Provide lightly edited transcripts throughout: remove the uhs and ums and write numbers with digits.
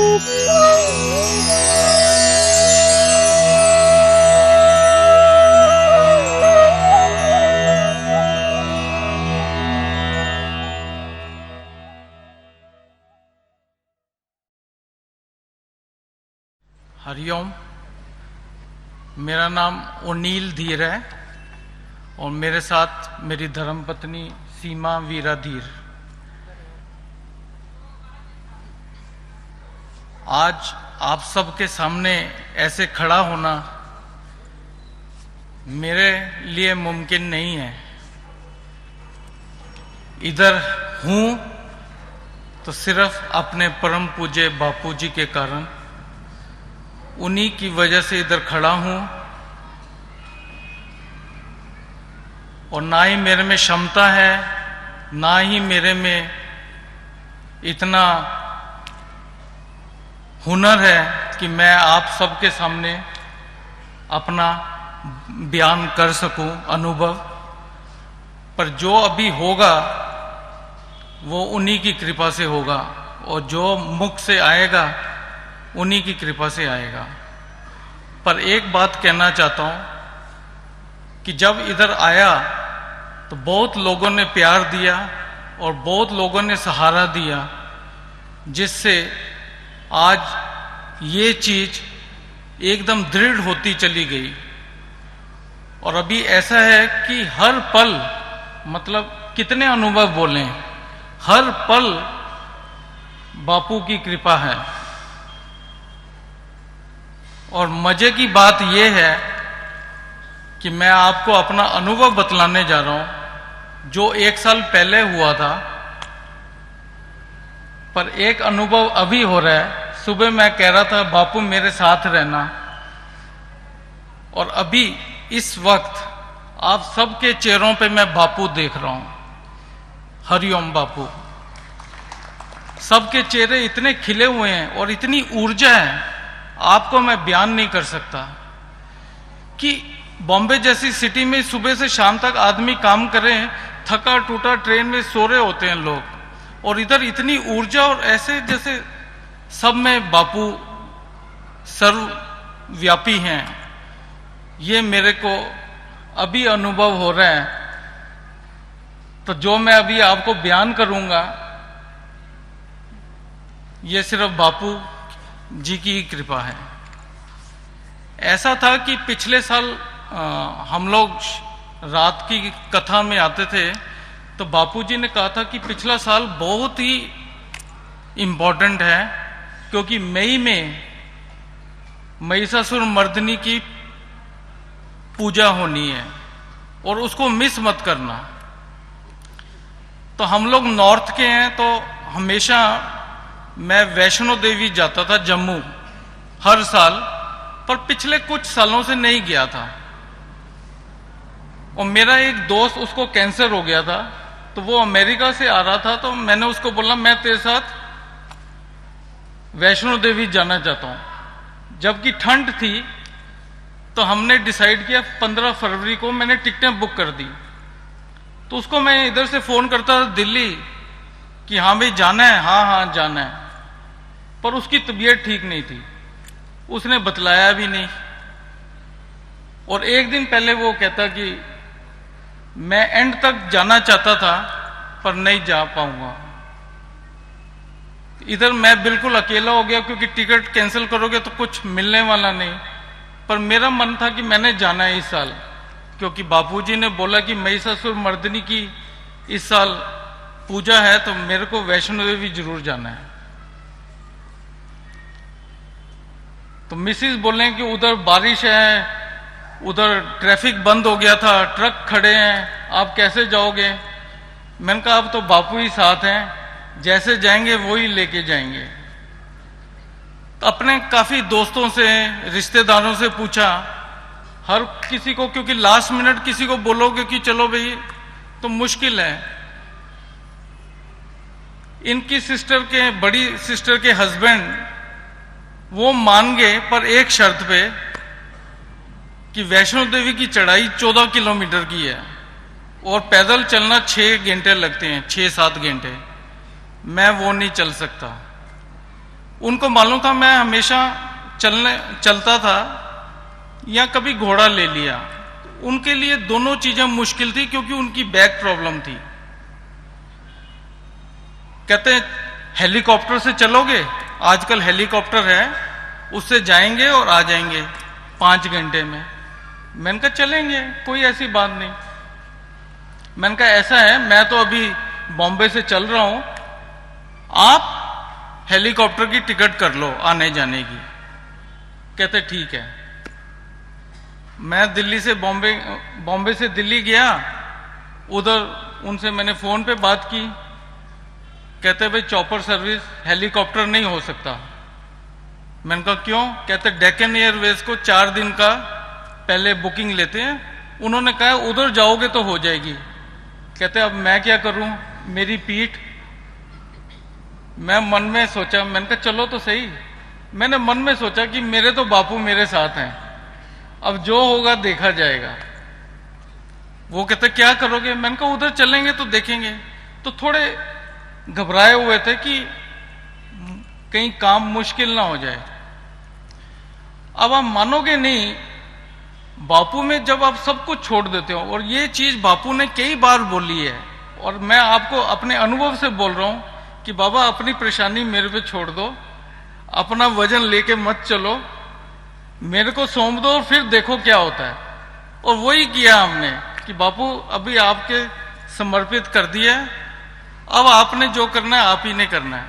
हरिओम। मेरा नाम ओनील धीर है और मेरे साथ मेरी धर्मपत्नी सीमा वीरा धीर। आज आप सबके सामने ऐसे खड़ा होना मेरे लिए मुमकिन नहीं है। इधर हूं तो सिर्फ अपने परम पूज्य बापू जी के कारण, उन्हीं की वजह से इधर खड़ा हूं। और ना ही मेरे में क्षमता है, ना ही मेरे में इतना हुनर है कि मैं आप सबके सामने अपना बयान कर सकूं अनुभव। पर जो अभी होगा वो उन्हीं की कृपा से होगा, और जो मुख से आएगा उन्हीं की कृपा से आएगा। पर एक बात कहना चाहता हूं कि जब इधर आया तो बहुत लोगों ने प्यार दिया और बहुत लोगों ने सहारा दिया, जिससे आज ये चीज एकदम दृढ़ होती चली गई। और अभी ऐसा है कि हर पल, मतलब कितने अनुभव बोलें, हर पल बापू की कृपा है। और मजे की बात यह है कि मैं आपको अपना अनुभव बतलाने जा रहा हूं जो 1 साल पहले हुआ था। पर एक अनुभव अभी हो रहा है। सुबह मैं कह रहा था बापू मेरे साथ रहना, और अभी इस वक्त आप सबके चेहरों पे मैं बापू देख रहा हूं। हरिओम बापू। सबके चेहरे इतने खिले हुए हैं और इतनी ऊर्जा है, आपको मैं बयान नहीं कर सकता। कि बॉम्बे जैसी सिटी में सुबह से शाम तक आदमी काम करे, थका टूटा ट्रेन में सो रहे होते हैं लोग, और इधर इतनी ऊर्जा, और ऐसे जैसे सब में बापू सर्वव्यापी हैं। ये मेरे को अभी अनुभव हो रहा है। तो जो मैं अभी आपको बयान करूंगा ये सिर्फ बापू जी की ही कृपा है। ऐसा था कि पिछले साल हम लोग रात की कथा में आते थे, तो बापूजी ने कहा था कि पिछला साल बहुत ही इम्पोर्टेंट है, क्योंकि मई में महिषासुर मर्दिनी की पूजा होनी है और उसको मिस मत करना। तो हम लोग नॉर्थ के हैं, तो हमेशा मैं वैष्णो देवी जाता था जम्मू हर साल, पर पिछले कुछ सालों से नहीं गया था। और मेरा एक दोस्त, उसको कैंसर हो गया था, तो वो अमेरिका से आ रहा था, तो मैंने उसको बोला मैं तेरे साथ वैष्णो देवी जाना चाहता हूं। जबकि ठंड थी, तो हमने डिसाइड किया 15 फरवरी को मैंने टिकटें बुक कर दी। तो उसको मैं इधर से फोन करता था दिल्ली कि हाँ भाई जाना है, हाँ हाँ जाना है। पर उसकी तबीयत ठीक नहीं थी, उसने बतलाया भी नहीं। और एक दिन पहले वो कहता कि मैं एंड तक जाना चाहता था पर नहीं जा पाऊंगा। इधर मैं बिल्कुल अकेला हो गया, क्योंकि टिकट कैंसिल करोगे तो कुछ मिलने वाला नहीं। पर मेरा मन था कि मैंने जाना है इस साल, क्योंकि बापूजी ने बोला कि महिषासुर मर्दिनी की इस साल पूजा है, तो मेरे को वैष्णो देवी जरूर जाना है। तो मिसिस बोले कि उधर बारिश है, उधर ट्रैफिक बंद हो गया था, ट्रक खड़े हैं, आप कैसे जाओगे। मैंने कहा अब तो बापू ही साथ हैं, जैसे जाएंगे वो ही लेके जाएंगे। तो अपने काफी दोस्तों से, रिश्तेदारों से पूछा, हर किसी को, क्योंकि लास्ट मिनट किसी को बोलोगे कि चलो भाई तो मुश्किल है। इनकी सिस्टर के, बड़ी सिस्टर के हस्बैंड वो मान गए, पर एक शर्त पे कि वैष्णो देवी की चढ़ाई 14 किलोमीटर की है और पैदल चलना 6 घंटे लगते हैं, 6-7 घंटे। मैं वो नहीं चल सकता। उनको मालूम था मैं हमेशा चलता था या कभी घोड़ा ले लिया। उनके लिए दोनों चीजें मुश्किल थी क्योंकि उनकी बैक प्रॉब्लम थी। कहते हैं हेलीकॉप्टर से चलोगे, आजकल हेलीकॉप्टर है, उससे जाएंगे और आ जाएंगे 5 घंटे में। मैंने कहा चलेंगे, कोई ऐसी बात नहीं। मैंने कहा ऐसा है, मैं तो अभी बॉम्बे से चल रहा हूं, आप हेलीकॉप्टर की टिकट कर लो आने जाने की। कहते ठीक है। मैं दिल्ली से बॉम्बे से दिल्ली गया, उधर उनसे मैंने फोन पे बात की। कहते भाई चॉपर सर्विस हेलीकॉप्टर नहीं हो सकता। मैंने कहा क्यों? कहते डेक्कन एयरवेज को 4 दिन का पहले बुकिंग लेते हैं, उन्होंने कहा उधर जाओगे तो हो जाएगी। कहते अब मैं क्या करूं, मेरी पीठ। मैं मन में सोचा, मैंने कहा चलो तो सही। मैंने मन में सोचा कि मेरे तो बापू मेरे साथ हैं, अब जो होगा देखा जाएगा। वो कहते क्या करोगे? मैंने कहा उधर चलेंगे तो देखेंगे। तो थोड़े घबराए हुए थे कि कहीं काम मुश्किल ना हो जाए। अब आप मानोगे नहीं, बापू में जब आप सब कुछ छोड़ देते हो, और ये चीज बापू ने कई बार बोली है, और मैं आपको अपने अनुभव से बोल रहा हूं कि बाबा अपनी परेशानी मेरे पे छोड़ दो, अपना वजन लेके मत चलो, मेरे को सौंप दो और फिर देखो क्या होता है। और वही किया हमने कि बापू अभी आपके समर्पित कर दिया, अब आपने जो करना है आप ही ने करना है।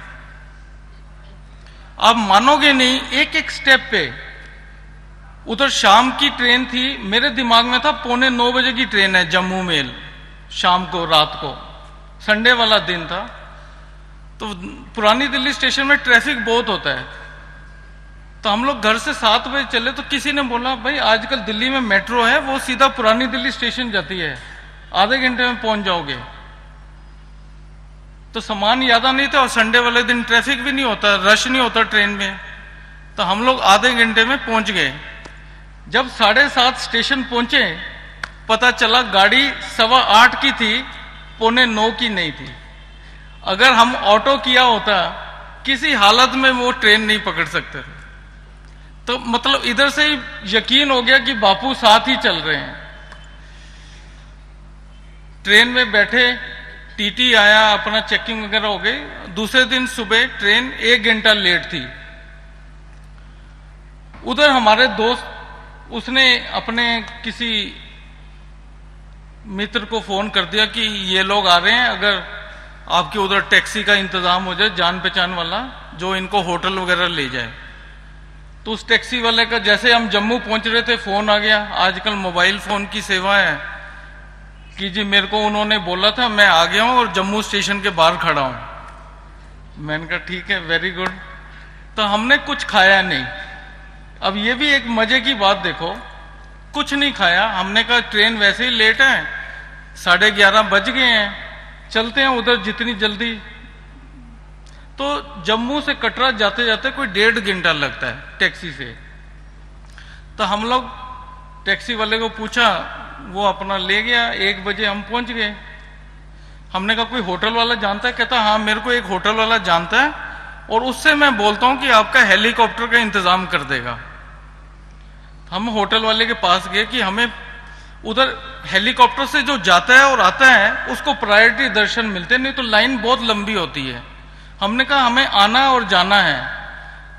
आप मानोगे नहीं, एक एक स्टेप पे। उधर शाम की ट्रेन थी, मेरे दिमाग में था 8:45 बजे की ट्रेन है जम्मू मेल, शाम को, रात को, संडे वाला दिन था। तो पुरानी दिल्ली स्टेशन में ट्रैफिक बहुत होता है। तो हम लोग घर से 7 बजे चले, तो किसी ने बोला भाई आजकल दिल्ली में मेट्रो है, वो सीधा पुरानी दिल्ली स्टेशन जाती है, आधे घंटे में पहुंच जाओगे। तो सामान ज्यादा नहीं था और संडे वाले दिन ट्रैफिक भी नहीं होता, रश नहीं होता ट्रेन में। तो हम लोग आधे घंटे में पहुंच गए। जब 7:30 स्टेशन पहुंचे, पता चला गाड़ी 8:15 की थी, 8:45 की नहीं थी। अगर हम ऑटो किया होता, किसी हालत में वो ट्रेन नहीं पकड़ सकते थे। तो मतलब इधर से ही यकीन हो गया कि बापू साथ ही चल रहे हैं। ट्रेन में बैठे, टीटी आया, अपना चेकिंग वगैरह हो गई। दूसरे दिन सुबह ट्रेन 1 घंटा लेट थी। उधर हमारे दोस्त, उसने अपने किसी मित्र को फोन कर दिया कि ये लोग आ रहे हैं, अगर आपके उधर टैक्सी का इंतजाम हो जाए, जान पहचान वाला, जो इनको होटल वगैरह ले जाए। तो उस टैक्सी वाले का, जैसे हम जम्मू पहुंच रहे थे, फोन आ गया। आजकल मोबाइल फोन की सेवा है कि जी मेरे को उन्होंने बोला था, मैं आ गया हूं और जम्मू स्टेशन के बाहर खड़ा हूं। मैंने कहा ठीक है, वेरी गुड। तो हमने कुछ खाया नहीं। अब ये भी एक मजे की बात देखो, कुछ नहीं खाया। हमने कहा ट्रेन वैसे ही लेट है, 11:30 बज गए हैं, चलते हैं उधर जितनी जल्दी। तो जम्मू से कटरा जाते जाते कोई 1.5 घंटा लगता है टैक्सी से। तो हम लोग टैक्सी वाले को पूछा, वो अपना ले गया। 1 बजे हम पहुंच गए। हमने कहा कोई होटल वाला जानता है? कहता हाँ मेरे को एक होटल वाला जानता है, और उससे मैं बोलता हूं कि आपका हेलीकॉप्टर का इंतजाम कर देगा। हम होटल वाले के पास गए कि हमें उधर हेलीकॉप्टर से जो जाता है और आता है उसको प्रायोरिटी दर्शन मिलते, नहीं तो लाइन बहुत लंबी होती है। हमने कहा हमें आना और जाना है।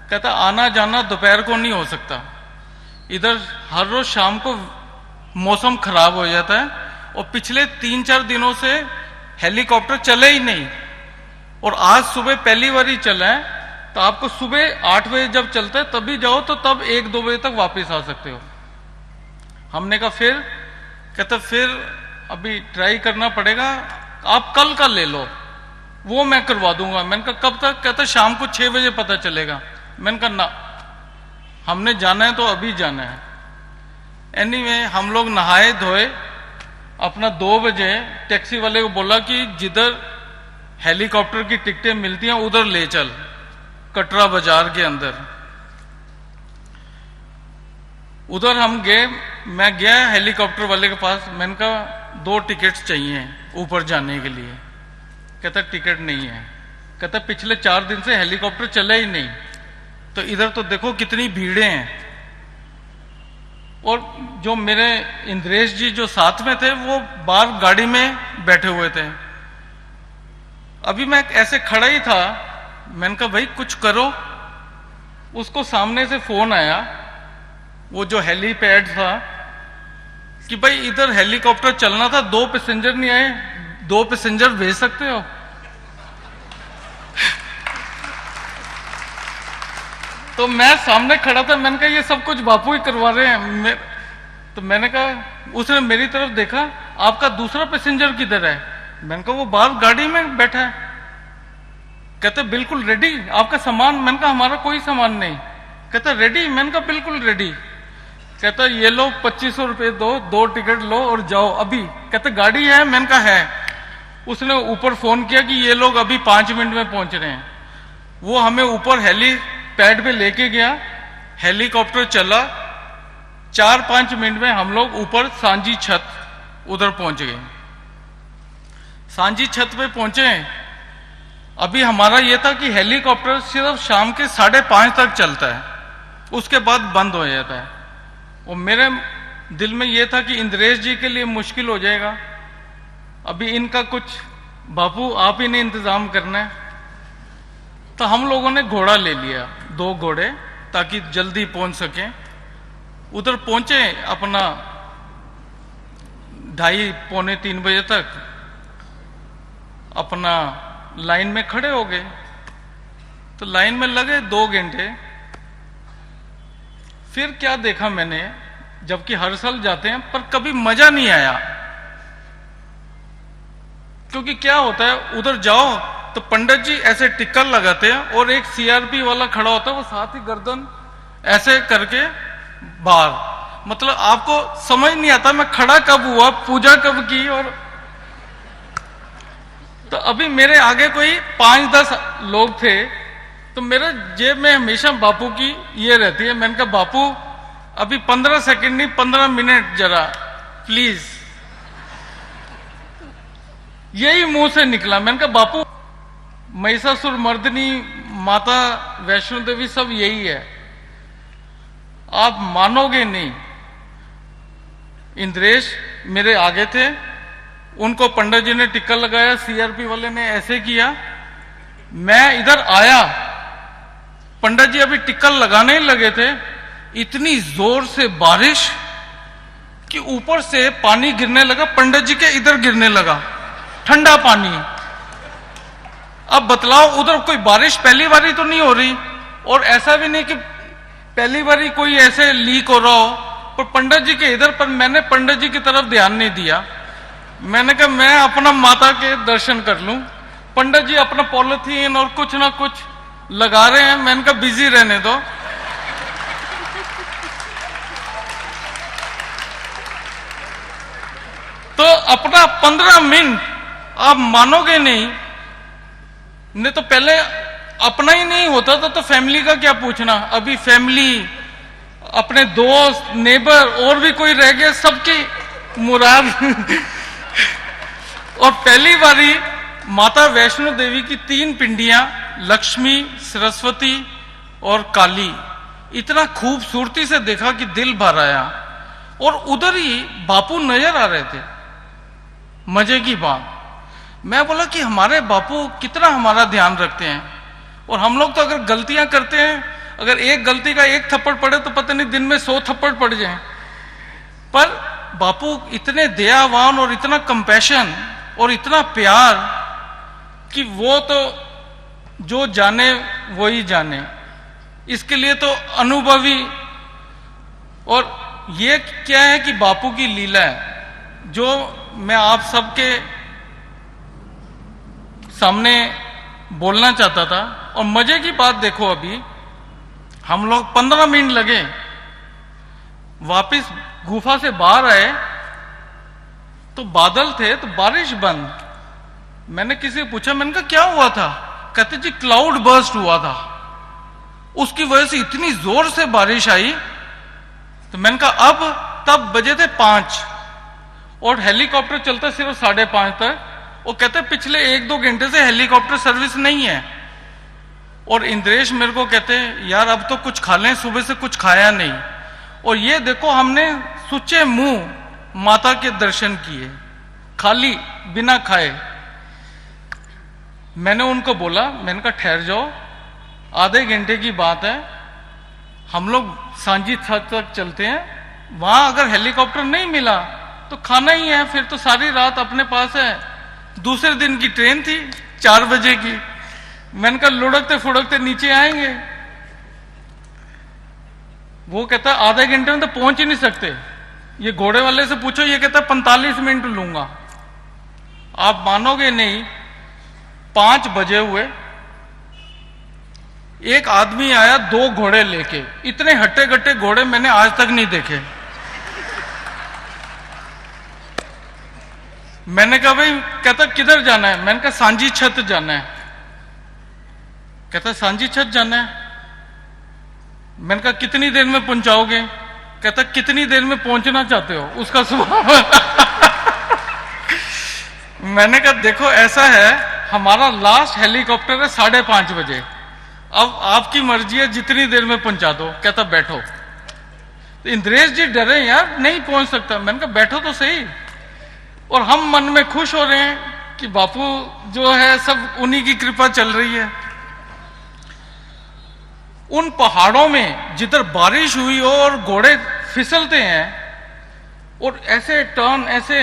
कहता आना जाना दोपहर को नहीं हो सकता, इधर हर रोज शाम को मौसम खराब हो जाता है, और पिछले 3-4 दिनों से हेलीकॉप्टर चले ही नहीं, और आज सुबह पहली बार ही चला है। तो आपको सुबह 8 बजे जब चलता है तभी जाओ, तो तब 1-2 बजे तक वापस आ सकते हो। हमने कहा फिर? कहता फिर अभी ट्राई करना पड़ेगा, आप कल का ले लो, वो मैं करवा दूंगा। मैंने कहा कब तक? कहता शाम को 6 बजे पता चलेगा। मैंने कहा ना, हमने जाना है तो अभी जाना है। एनीवे हम लोग नहाए धोए, अपना 2 बजे टैक्सी वाले को बोला कि जिधर हेलीकॉप्टर की टिकटें मिलती हैं उधर ले चल, कटरा बाजार के अंदर। उधर हम गए, मैं गया हेलीकॉप्टर वाले के पास। मैंने कहा 2 टिकट्स चाहिए ऊपर जाने के लिए। कहता टिकट नहीं है। कहता पिछले 4 दिन से हेलीकॉप्टर चला ही नहीं। तो इधर तो देखो कितनी भीड़ें हैं। और जो मेरे इंद्रेश जी जो साथ में थे वो बाहर गाड़ी में बैठे हुए थे। अभी मैं ऐसे खड़ा ही था, मैंने कहा भाई कुछ करो। उसको सामने से फोन आया, वो जो हेलीपैड था, कि भाई इधर हेलीकॉप्टर चलना था, 2 पैसेंजर नहीं आए, 2 पैसेंजर भेज सकते हो? तो मैं सामने खड़ा था, मैंने कहा ये सब कुछ बापू ही करवा रहे हैं। तो मैंने कहा, उसने मेरी तरफ देखा, आपका दूसरा पैसेंजर किधर है? मैंने कहा वो बाहर गाड़ी में बैठा है। कहते बिल्कुल रेडी, आपका सामान? मैंने कहा हमारा कोई सामान नहीं। कहता रेडी? मैंने कहा बिल्कुल रेडी। कहता ये लो 2500 रुपये दो, 2 टिकट लो और जाओ अभी। कहते गाड़ी है? मैंने कहा है। उसने ऊपर फोन किया कि ये लोग अभी 5 मिनट में पहुंच रहे हैं। वो हमें ऊपर हेलीपैड पे लेके गया, हेलीकॉप्टर चला, 4-5 मिनट में हम लोग ऊपर सांझी छत उधर पहुंच गए। सांझी छत पे पहुंचे। अभी हमारा यह था कि हेलीकॉप्टर सिर्फ शाम के 5:30 तक चलता है, उसके बाद बंद हो जाता है। और मेरे दिल में यह था कि इंद्रेश जी के लिए मुश्किल हो जाएगा, अभी इनका कुछ बापू आप ही ने इंतजाम करना है। तो हम लोगों ने घोड़ा ले लिया, 2 घोड़े, ताकि जल्दी पहुंच सके। उधर पहुंचे अपना 2:30-3 बजे तक, अपना लाइन में खड़े हो गए। तो लाइन में लगे 2 घंटे। फिर क्या देखा मैंने, जबकि हर साल जाते हैं पर कभी मजा नहीं आया। क्योंकि क्या होता है, उधर जाओ तो पंडित जी ऐसे टिक्कर लगाते हैं और एक सीआरपी वाला खड़ा होता है, वो साथ ही गर्दन ऐसे करके बाहर। मतलब आपको समझ नहीं आता मैं खड़ा कब हुआ, पूजा कब की। और तो अभी मेरे आगे कोई 5-10 लोग थे, तो मेरे जेब में हमेशा बापू की ये रहती है। मैंने कहा बापू अभी 15 सेकंड नहीं, 15 मिनट जरा प्लीज। यही मुंह से निकला। मैंने कहा बापू महिषासुर मर्दिनी, माता वैष्णो देवी सब यही है, आप मानोगे नहीं। इंद्रेश मेरे आगे थे, उनको पंडित जी ने टिक्का लगाया, सीआरपी वाले ने ऐसे किया। मैं इधर आया, पंडित जी अभी टिक्का लगाने ही लगे थे, इतनी जोर से बारिश कि ऊपर से पानी गिरने लगा, पंडित जी के इधर गिरने लगा, ठंडा पानी। अब बतलाओ, उधर कोई बारिश पहली बारी तो नहीं हो रही, और ऐसा भी नहीं कि पहली बारी कोई ऐसे लीक हो रहा हो, पर पंडित जी के इधर। पर मैंने पंडित जी की तरफ ध्यान नहीं दिया। मैंने कहा मैं अपना माता के दर्शन कर लूं। पंडित जी अपना पॉलिथीन और कुछ ना कुछ लगा रहे हैं, मैंने कहा बिजी रहने दो। तो अपना 15 मिनट, आप मानोगे नहीं तो पहले अपना ही नहीं होता था तो फैमिली का क्या पूछना। अभी फैमिली, अपने दोस्त, नेबर और भी कोई रह गए, सबकी मुराद। और पहली बारी माता वैष्णो देवी की 3 पिंडियां, लक्ष्मी, सरस्वती और काली, इतना खूबसूरती से देखा कि दिल भर आया। और उधर ही बापू नजर आ रहे थे। मजे की बात, मैं बोला कि हमारे बापू कितना हमारा ध्यान रखते हैं। और हम लोग तो अगर गलतियां करते हैं, अगर एक गलती का 1 थप्पड़ पड़े तो पता नहीं दिन में 100 थप्पड़ पड़ जाए। पर बापू इतने दयावान और इतना कंपैशन और इतना प्यार कि वो तो जो जाने वही जाने, इसके लिए तो अनुभवी। और ये क्या है कि बापू की लीला है जो मैं आप सबके सामने बोलना चाहता था। और मजे की बात देखो, अभी हम लोग 15 मिनट लगे, वापस गुफा से बाहर आए तो बादल थे तो बारिश बंद। मैंने किसी से पूछा, मैंने कहा क्या हुआ था? कहते जी क्लाउड बर्स्ट हुआ था, उसकी वजह से इतनी जोर से बारिश आई। तो मैंने कहा अब, तब बजे थे 5 और हेलीकॉप्टर चलता सिर्फ 5:30 तक। वो कहते पिछले 1-2 घंटे से हेलीकॉप्टर सर्विस नहीं है। और इंद्रेश मेरे को कहते हैं यार अब तो कुछ खा लें, सुबह से कुछ खाया नहीं। और ये देखो हमने सुचे मुंह माता के दर्शन किए, खाली बिना खाए। मैंने उनको बोला, मैंने कहा ठहर जाओ, आधे घंटे की बात है, हम लोग सांझी छत तक चलते हैं, वहां अगर हेलीकॉप्टर नहीं मिला तो खाना ही है, फिर तो सारी रात अपने पास है। दूसरे दिन की ट्रेन थी 4 बजे की। मैंने कहा लुढ़कते फुड़कते नीचे आएंगे। वो कहता आधे घंटे में तो पहुंच ही नहीं सकते। ये घोड़े वाले से पूछो, ये कहता 45 मिनट लूंगा। आप मानोगे नहीं, 5 बजे हुए, एक आदमी आया 2 घोड़े लेके। इतने हट्टे कट्टे घोड़े मैंने आज तक नहीं देखे। मैंने कहा भाई, कहता किधर जाना है? मैंने कहा सांझी छत जाना है। कहता सांझी छत जाना है। मैंने कहा कितनी देर में पहुंचाओगे? कहता कितनी देर में पहुंचना चाहते हो, उसका स्वभाव। मैंने कहा देखो ऐसा है, हमारा लास्ट हेलीकॉप्टर है 5:30 बजे, अब आपकी मर्जी है, जितनी देर में पहुंचा दो। कहता बैठो। तो इंद्रेश जी डरे, यार नहीं पहुंच सकता। मैंने कहा बैठो तो सही। और हम मन में खुश हो रहे हैं कि बापू जो है सब उन्हीं की कृपा चल रही है। उन पहाड़ों में जिधर बारिश हुई हो और घोड़े फिसलते हैं और ऐसे टर्न, ऐसे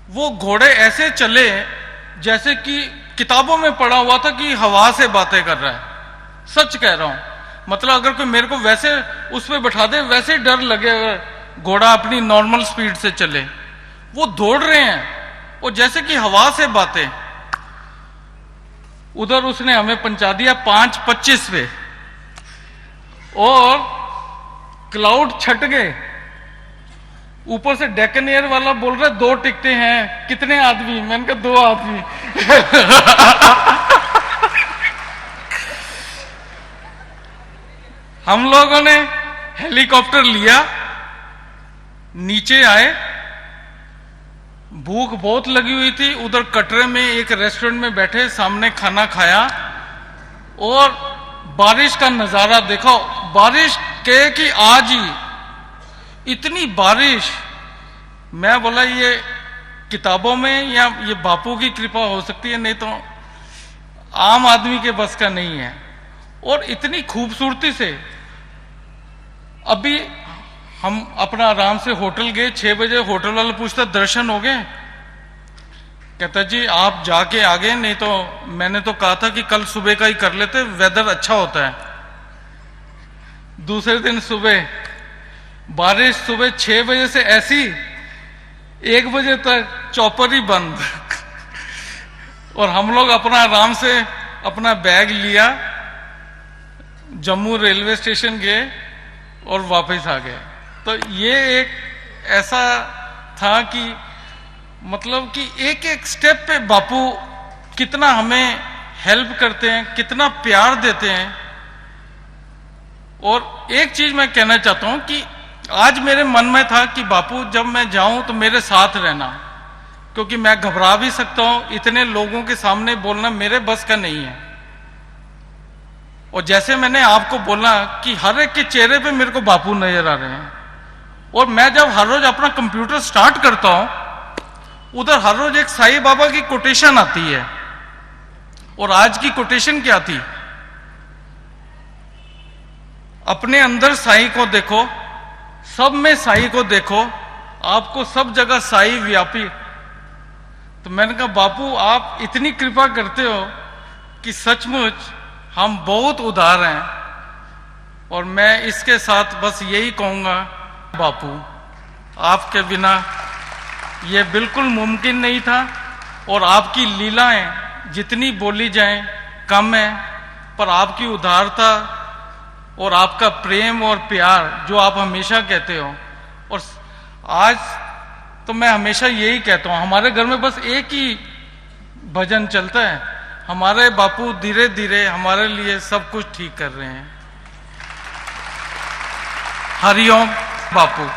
वो घोड़े ऐसे चले जैसे कि किताबों में पढ़ा हुआ था कि हवा से बातें कर रहा है। सच कह रहा हूं। मतलब अगर कोई मेरे को वैसे उस पर बैठा दे, वैसे डर लगे घोड़ा अपनी नॉर्मल स्पीड से चले। वो दौड़ रहे हैं और जैसे कि हवा से बातें। उधर उसने हमें पहुंचा दिया 5:25 पे और क्लाउड छट गए। ऊपर से डेक्कन एयर वाला बोल रहा है 2 टिकटें हैं, कितने आदमी? मैंने कहा 2 आदमी। हम लोगों ने हेलीकॉप्टर लिया, नीचे आए। भूख बहुत लगी हुई थी। उधर कटरे में एक रेस्टोरेंट में बैठे, सामने खाना खाया और बारिश का नजारा देखो। बारिश के कि आज ही इतनी बारिश। मैं बोला ये किताबों में या ये बापू की कृपा हो सकती है, नहीं तो आम आदमी के बस का नहीं है। और इतनी खूबसूरती से। अभी हम अपना आराम से होटल गए, 6 बजे होटल वाला पूछता दर्शन हो गए? कहता जी आप जाके आ गए, नहीं तो मैंने तो कहा था कि कल सुबह का ही कर लेते, वेदर अच्छा होता है। दूसरे दिन सुबह बारिश, सुबह 6 बजे से ऐसी 1 बजे तक चौपर ही बंद। और हम लोग अपना आराम से अपना बैग लिया, जम्मू रेलवे स्टेशन गए और वापस आ गए। तो ये एक ऐसा था कि मतलब कि एक एक स्टेप पे बापू कितना हमें हेल्प करते हैं, कितना प्यार देते हैं। और एक चीज मैं कहना चाहता हूं कि आज मेरे मन में था कि बापू जब मैं जाऊं तो मेरे साथ रहना, क्योंकि मैं घबरा भी सकता हूं। इतने लोगों के सामने बोलना मेरे बस का नहीं है। और जैसे मैंने आपको बोला कि हर एक के चेहरे पे मेरे को बापू नजर आ रहे हैं। और मैं जब हर रोज अपना कंप्यूटर स्टार्ट करता हूं, उधर हर रोज एक साईं बाबा की कोटेशन आती है। और आज की कोटेशन क्या थी? अपने अंदर साईं को देखो, सब में साईं को देखो, आपको सब जगह साईं व्यापी। तो मैंने कहा बापू आप इतनी कृपा करते हो कि सचमुच हम बहुत उदार हैं। और मैं इसके साथ बस यही कहूंगा, बापू आपके बिना ये बिल्कुल मुमकिन नहीं था। और आपकी लीलाएं जितनी बोली जाएं कम है, पर आपकी उदारता और आपका प्रेम और प्यार जो आप हमेशा कहते हो। और आज तो मैं हमेशा यही कहता हूं, हमारे घर में बस एक ही भजन चलता है, हमारे बापू धीरे धीरे हमारे लिए सब कुछ ठीक कर रहे हैं। हरिओम बापू।